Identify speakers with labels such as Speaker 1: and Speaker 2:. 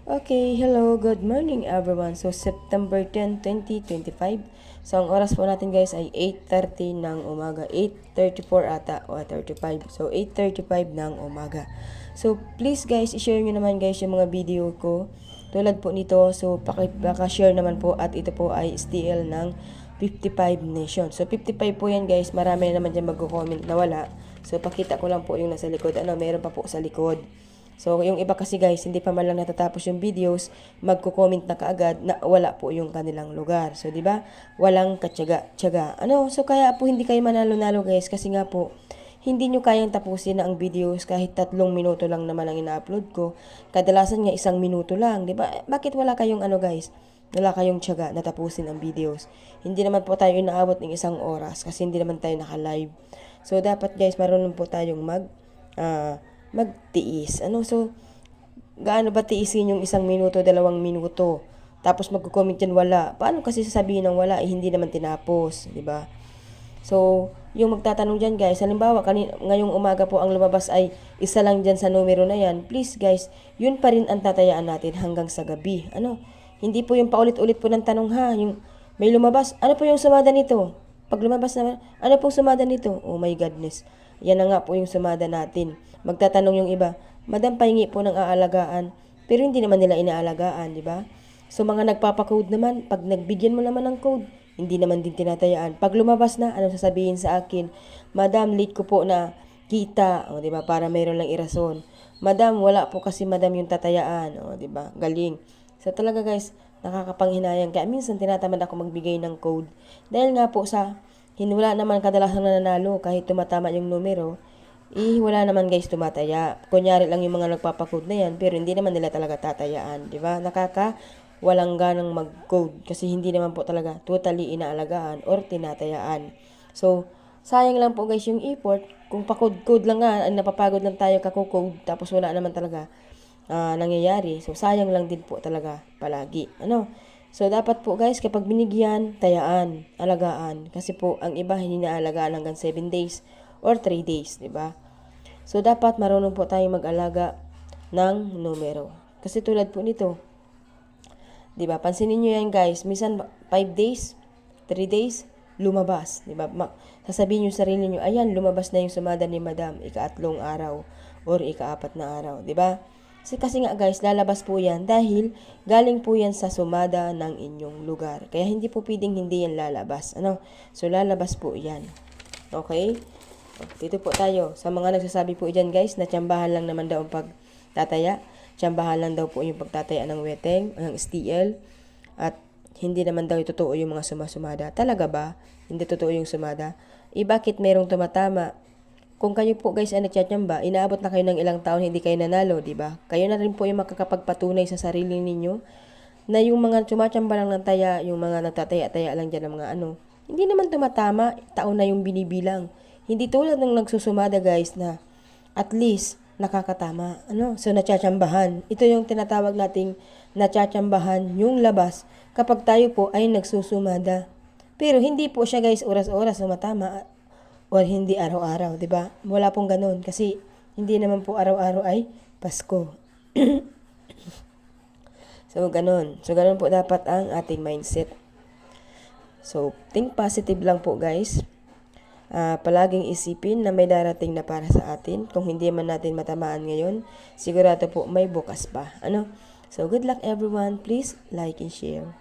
Speaker 1: Okay, hello, good morning everyone. So, September 10, 2025. So, ang oras po natin guys ay 8:30 ng umaga. 8:34 ata o 35. So, 8:35 ng umaga. So, please guys, i-share nyo naman guys yung mga video ko. Tulad po nito, so paka-share naman po at ito po ay STL ng 55 Nation. So, 55 po yan guys. Marami na naman dyan mag-comment na wala. So, pakita ko lang po yung nasa likod. Meron pa po sa likod. So, yung iba kasi guys, hindi pa man lang natatapos yung videos, magko-comment na kaagad na wala po yung kanilang lugar. So, di ba? Walang katyaga-tyaga. So kaya po hindi kayo manalo-nalo guys kasi nga po, hindi nyo kayang tapusin na ang videos kahit 3 minuto lang naman ang ina-upload ko. Kadalasan nga 1 minuto lang, di ba? Bakit wala kayong guys? Wala kayong tiyaga na tapusin ang videos. Hindi naman po tayo inaabot ng 1 oras kasi hindi naman tayo naka-live. So, dapat guys, marunong po tayong magtiis. So, gaano ba tiisin yung 1 minuto, 2 minuto? Tapos magko-comment yan wala. Paano kasi sasabihin ng wala, hindi naman tinapos, di ba? So, yung magtatanong dyan guys, halimbawa ngayong umaga po ang lumabas ay isa lang dyan sa numero na yan, please guys, yun pa rin ang tatayaan natin hanggang sa gabi. Hindi po yung paulit-ulit po ng tanong ha, yung may lumabas, ano po yung sumada nito? Pag lumabas naman, ano pong sumada nito? Oh my goodness. Yan na nga po yung sumada natin. Magtatanong yung iba, Madam, pahingi po ng aalagaan, pero hindi naman nila inaalagaan, di ba? So, mga nagpapakode naman, pag nagbigyan mo naman ng code, hindi naman din tinatayaan. Pag lumabas na, anong sasabihin sa akin? Madam, late ko po na kita, o di ba? Para mayroon lang irason. Madam, wala po kasi madam yung tatayaan, o di ba? Galing. So, talaga guys, nakakapanghinayang. Kaya minsan tinatamad ako magbigay ng code. Dahil nga po sa wala naman kadalasan nananalo kahit tumatama yung numero, wala naman guys tumataya. Kunyari lang yung mga nagpapakode na yan, pero hindi naman nila talaga tatayaan, di ba? Walang ganang mag-code kasi hindi naman po talaga totally inaalagaan or tinatayaan. So, sayang lang po guys yung effort. Kung pa-code-code lang nga, napapagod lang tayo kako-code, tapos wala naman talaga nangyayari. So, sayang lang din po talaga palagi. So, dapat po guys, kapag binigyan, tayaan, alagaan. Kasi po, ang iba hindi naalagaan hanggang 7 days or 3 days, di ba? So, dapat marunong po tayong mag-alaga ng numero. Kasi tulad po nito, di ba? Pansinin nyo yan guys, minsan 5 days, 3 days, lumabas, di ba? Sasabihin nyo sa sarili nyo, ayan, lumabas na yung sumada ni Madam, ika-3 araw or ika-4 na araw, di ba? Kasi nga guys, lalabas po yan dahil galing po yan sa sumada ng inyong lugar. Kaya hindi po pwedeng hindi yan lalabas. So, lalabas po yan. Okay? Dito po tayo. Sa mga nagsasabi po dyan guys, na tsambahan lang naman daw ang pagtataya. Tsambahan lang daw po yung pagtataya ng weteng, ng STL. At hindi naman daw totoo yung mga sumasumada. Talaga ba? Hindi totoo yung sumada? Bakit merong tumatama? Kung kayo po guys ay nagtsatsamba, inaabot na kayo ng ilang taon hindi kayo nanalo, di ba? Kayo na rin po yung makakapagpatunay sa sarili ninyo na yung mga sumatsamba lang ng taya, yung mga nagtataya-taya lang dyan ng mga hindi naman tumatama, taon na yung binibilang. Hindi tulad ng nagsusumada guys na at least nakakatama. So natsatsambahan. Ito yung tinatawag nating natsatsambahan yung labas kapag tayo po ay nagsusumada. Pero hindi po siya guys oras-oras sumatama o hindi araw-araw, di ba? Wala pong ganun kasi hindi naman po araw-araw ay Pasko. So ganun. So ganun po dapat ang ating mindset. So think positive lang po guys. Palaging isipin na may darating na para sa atin. Kung hindi man natin matamaan ngayon, sigurado po may bukas pa. So good luck everyone. Please like and share.